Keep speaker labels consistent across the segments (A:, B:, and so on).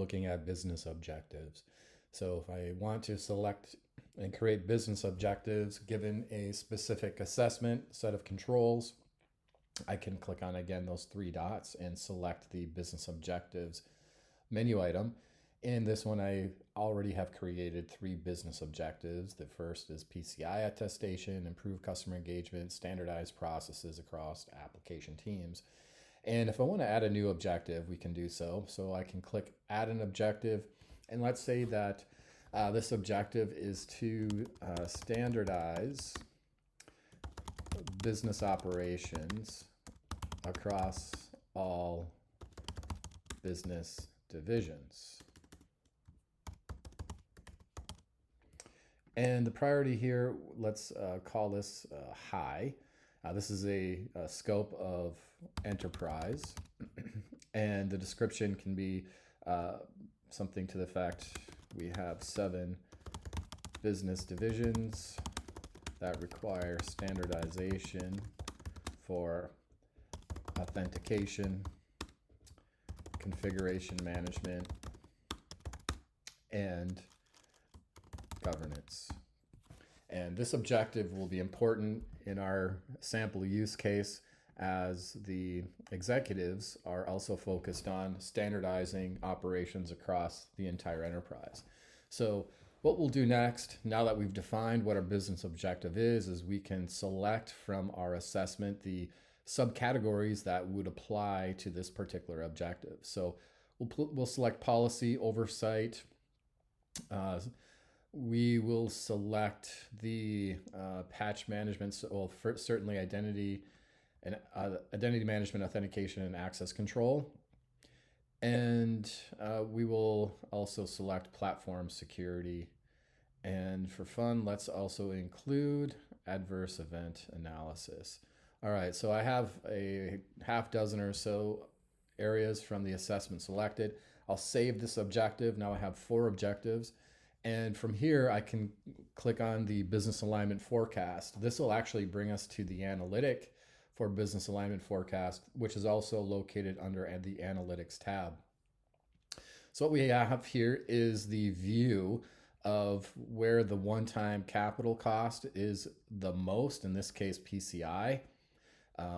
A: looking at business objectives. So if I want to select and create business objectives given a specific assessment set of controls, I can click on, again, those three dots and select the business objectives menu item. In this one, I already have created three business objectives. The first is PCI attestation, improve customer engagement, standardize processes across application teams. And if I want to add a new objective, we can do so. So I can click add an objective. And let's say that this objective is to standardize business operations across all business divisions. And the priority here, let's call this high. This is a scope of enterprise. And the description can be something to the effect, we have 7 business divisions that require standardization for authentication, configuration management, and governance. And this objective will be important in our sample use case, as the executives are also focused on standardizing operations across the entire enterprise. So what we'll do next, now that we've defined what our business objective is we can select from our assessment the subcategories that would apply to this particular objective. So we'll select policy, oversight. We will select the patch management, so certainly identity and identity management, authentication, and access control. And we will also select platform security. And for fun, let's also include adverse event analysis. All right, so I have a half dozen or so areas from the assessment selected. I'll save this objective. Now I have 4 objectives. And from here, I can click on the business alignment forecast. This will actually bring us to the analytic for business alignment forecast, which is also located under the analytics tab. So what we have here is the view of where the one-time capital cost is the most, in this case PCI.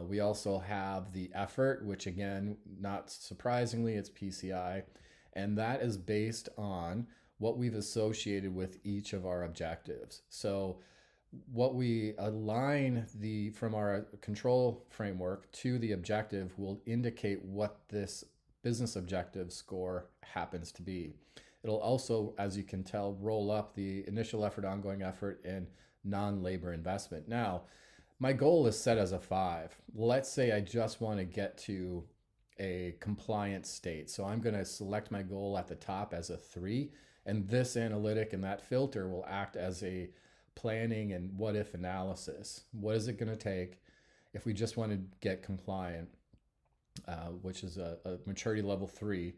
A: We also have the effort, which again, not surprisingly, it's PCI, and that is based on what we've associated with each of our objectives. So what we align from our control framework to the objective will indicate what this business objective score happens to be. It'll also, as you can tell, roll up the initial effort, ongoing effort, and non-labor investment. Now, my goal is set as a 5. Let's say I just want to get to a compliant state. So I'm going to select my goal at the top as a 3, and this analytic and that filter will act as a planning and what if analysis. What is it going to take if we just want to get compliant, which is a maturity level 3.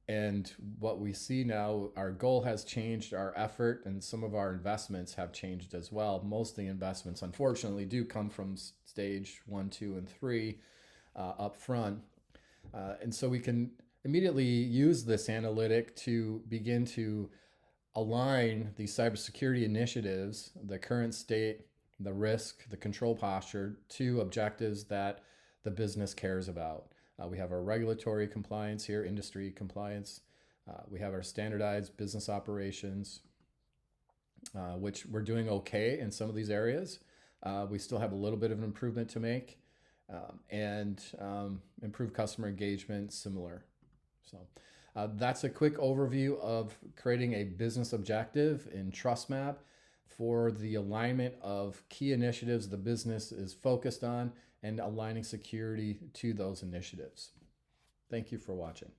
A: And what we see now, our goal has changed, our effort and some of our investments have changed as well. Most of the investments, unfortunately, do come from stage 1, 2, and 3 up front. And so we can immediately use this analytic to begin to align the cybersecurity initiatives, the current state, the risk, the control posture, to objectives that the business cares about. We have our regulatory compliance here, industry compliance. We have our standardized business operations, which we're doing okay in some of these areas. We still have a little bit of an improvement to make, and improve customer engagement, similar. So that's a quick overview of creating a business objective in TrustMAPP for the alignment of key initiatives the business is focused on and aligning security to those initiatives. Thank you for watching.